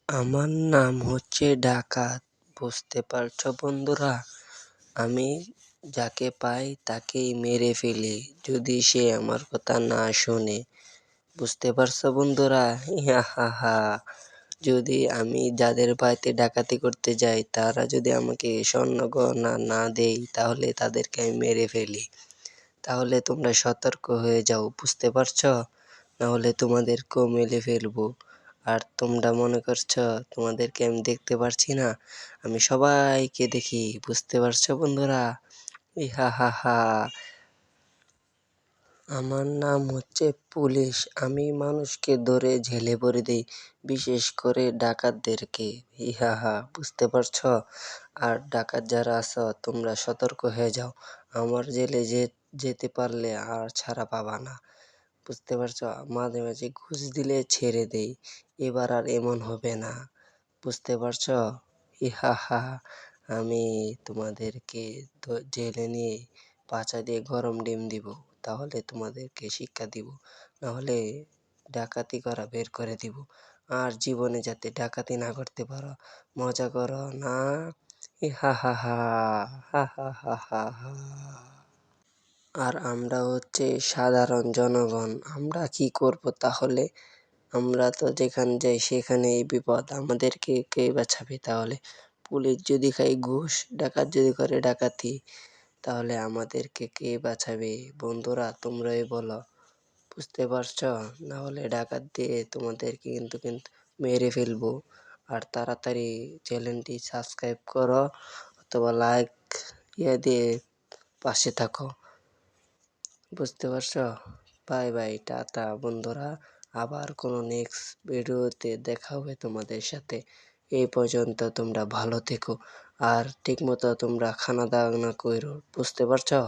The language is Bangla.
আমার নাম হচ্ছে ডাকাত। বুঝতে পারছো বন্ধুরা? আমি যাকে পাই তাকেই মেরে ফেলি যদি সে আমার কথা না শোনে। বুঝতে পারছো বন্ধুরা? ইহাহাহা। যদি আমি যাদের বাড়িতে ডাকাতি করতে যাই তারা যদি আমাকে স্বর্ণ গয়না না দেয় তাহলে তাদেরকে আমি মেরে ফেলি। তাহলে তোমরা সতর্ক হয়ে যাও, বুঝতে পারছো? নাহলে তোমাদেরকেও মেরে ফেলবো। আর তোমরা মনে করছো তোমাদেরকে আমি দেখতে পারছি না? আমি সবাইকে দেখি, বুঝতে পারছো বন্ধুরা? ইহাহাহা। আমার নাম হচ্ছে পুলিশ। আমি মানুষকে ধরে জেলে ভরে দেই, বিশেষ করে ডাকাতদেরকে। ইহাহা, বুঝতে পারছো? আর ডাকাত যারা আছো তোমরা সতর্ক হয়ে যাও। আমার জেলে যেতে পারলে আর ছাড়া পাবা না। বুঝতে পারছো? মাঝে মাঝে ঘুষ দিলে ছেড়ে দেই, এবার আর এমন হবে না। বুঝতে পারছো? ইহাহা। আমি তোমাদেরকে জেলে নিয়ে পাছা দিয়ে গরম ডিম দিব, তাহলে তোমাদেরকে শিক্ষা দিব, নাহলে ডাকাতি করা বের করে দিব। আর জীবনে যাতে ডাকাতি না করতে পারো। মজা করো না? ইহাহাহা। হা হা হা হা হা। আর আমরা হচ্ছে সাধারণ জনগণ, আমরা কি করব তাহলে? আমরা তো যেখানে যাই সেখানেই বিপদ, আমাদেরকে কে বাঁচাবে তাহলে? পুলিশ যদি খায় ঘুষ, ডাকাত যদি করে ডাকাতি, তাহলে আমাদেরকে কে বাঁচাবে? বন্ধুরা তোমরাই বলো, বুঝতে পারছো? না হলে ডাকাত দিয়ে তোমাদেরকে কিন্তু মেরে ফেলবো। আর তাড়াতাড়ি চ্যানেলটি সাবস্ক্রাইব করো অথবা লাইক দিয়ে পাশে থাকো। বুঝতে পারছো? বাই বাই, টাটা বন্ধুরা। আবার কোনো নেক্সট ভিডিওতে দেখা হবে তোমাদের সাথে। এই পর্যন্ত তোমরা ভালো থেকো আর ঠিকমতো তোমরা খানা দাওয়া কইরো, বুঝতে পারছো?